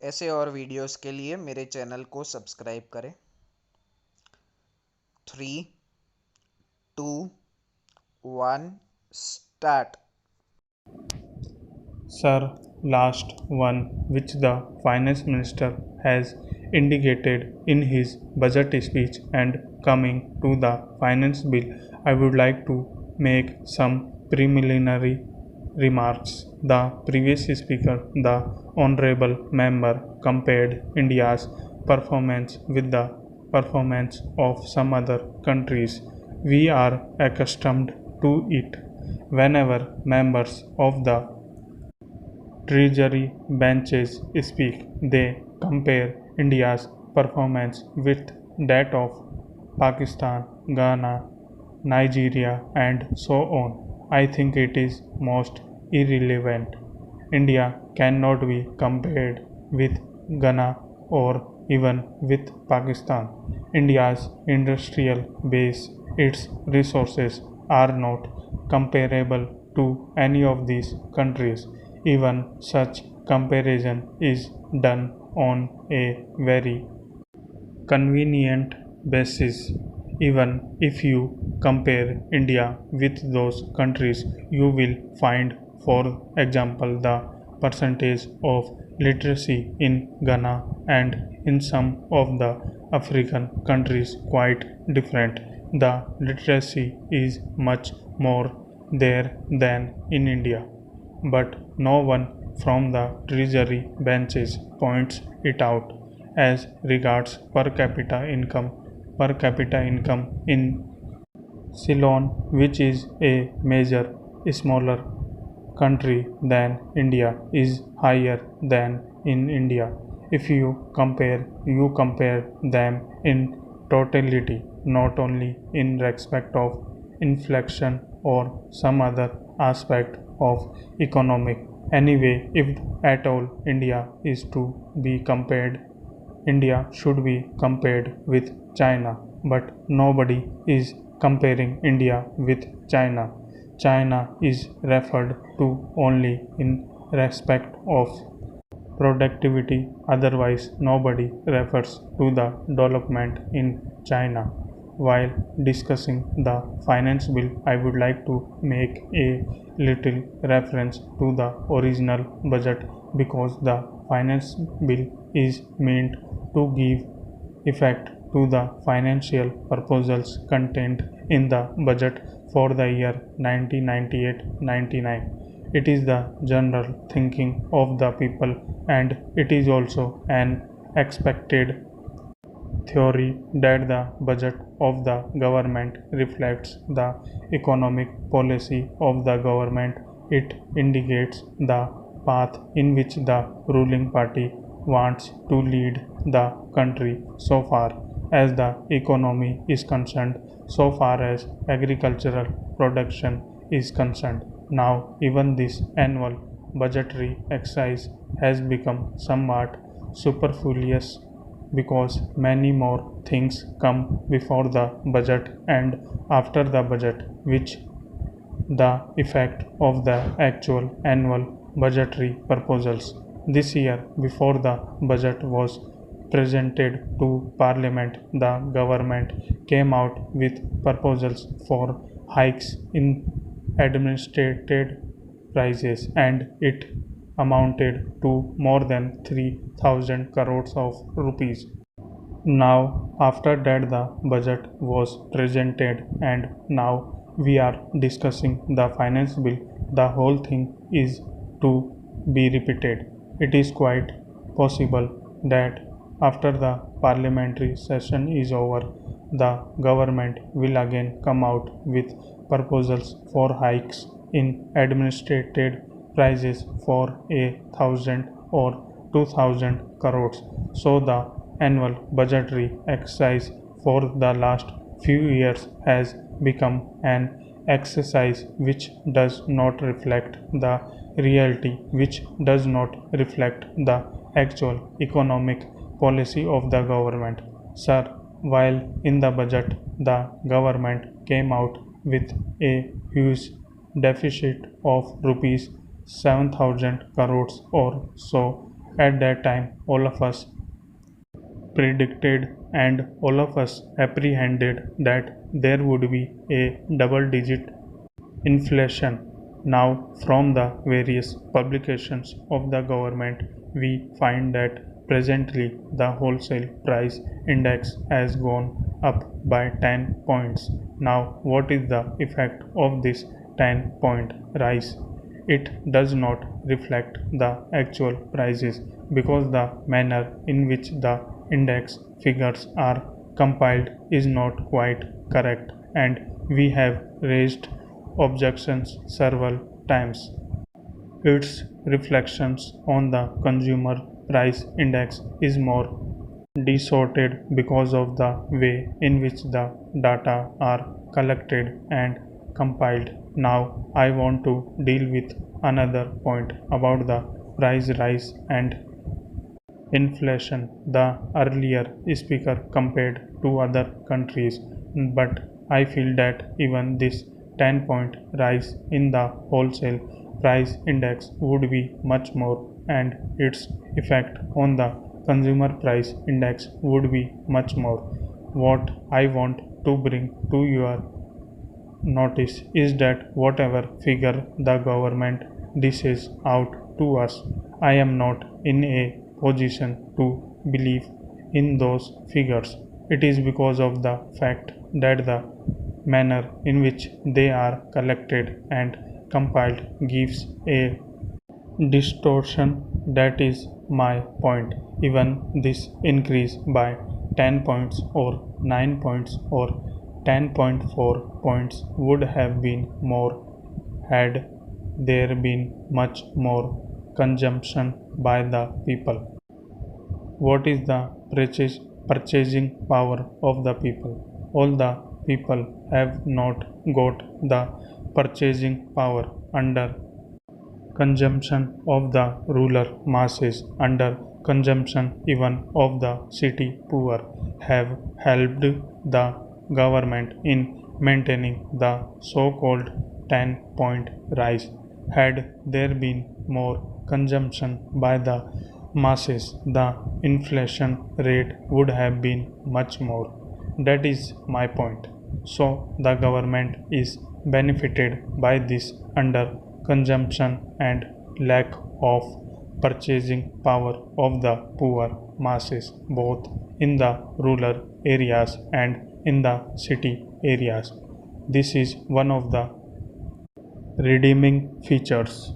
ऐसे और वीडियोस के लिए मेरे चैनल को सब्सक्राइब करें। 3, 2, 1 start. Sir, last one which the finance minister has indicated in his budget speech, and coming to the finance bill, I would like to make some preliminary remarks. The previous speaker, the honorable member, compared India's performance with the performance of some other countries. We are accustomed to it whenever members of the Treasury benches speak. They compare India's performance with that of Pakistan, Ghana, Nigeria, and so on. I think it is most irrelevant. India cannot be compared with Ghana or even with Pakistan. India's industrial base, its resources are not comparable to any of these countries. Even such comparison is done on a very convenient basis. Even if you compare India with those countries, you will find, for example, the percentage of literacy in Ghana and in some of the African countries quite different. The literacy is much more there than in India, but no one from the Treasury benches points it out. As regards per capita income in Ceylon, which is a major smaller country than India, is higher than in India. If you compare them in totality, not only in respect of inflation or some other aspect of economic. Anyway, if at all India is to be compared, India should be compared with China, but nobody is comparing India with China. China is referred to only in respect of productivity, otherwise, nobody refers to the development in China. While discussing the finance bill, I would like to make a little reference to the original budget, because the finance bill is meant to give effect to the financial proposals contained in the budget for the year 1998-99. It is the general thinking of the people, and it is also an expected theory that the budget of the government reflects the economic policy of the government. It indicates the path in which the ruling party wants to lead the country so far as the economy is concerned, so far as agricultural production is concerned. Now, even this annual budgetary exercise has become somewhat superfluous, because many more things come before the budget and after the budget, which the effect of the actual annual budgetary proposals. This year, before the budget was presented to Parliament, the government came out with proposals for hikes in administrated prices, and it amounted to more than 3,000 crores of rupees. Now, after that, the budget was presented, and now we are discussing the finance bill. The whole thing is to be repeated. It is quite possible that after the parliamentary session is over, the government will again come out with proposals for hikes in administrated prices for 1,000 or 2,000 crores. So the annual budgetary exercise for the last few years has become an exercise which does not reflect the reality, which does not reflect the actual economic policy of the government. Sir, while in the budget the government came out with a huge deficit of rupees 7,000 crores or so, At that time, all of us predicted and all of us apprehended that there would be a double digit inflation. Now, from the various publications of the government, we find that presently the wholesale price index has gone up by 10 points. Now, what is the effect of this 10-point rise? It does not reflect the actual prices because the manner in which the index figures are compiled is not quite correct, and we have raised objections several times. Its reflections on the consumer price index is more distorted because of the way in which the data are collected and compiled. Now I want to deal with another point about the price rise and inflation. The earlier speaker compared to other countries, but I feel that even this 10-point rise in the wholesale price index would be much more, and its effect on the consumer price index would be much more. What I want to bring to your notice is that whatever figure the government dishes out to us, I am not in a position to believe in those figures. It is because of the fact that the manner in which they are collected and compiled gives a distortion. That is my point. Even this increase by 10 points or 9 points or 10.4 points would have been more had there been much more consumption by the people. What is the purchasing power of the people? All the people have not got the purchasing power under consumption of the rural masses, under consumption even of the city poor, have helped the government in maintaining the so-called 10-point rise. Had there been more consumption by the masses, the inflation rate would have been much more. That is my point. So the government is benefited by this under consumption and lack of purchasing power of the poor masses, both in the rural areas and in the city areas. This is one of the redeeming features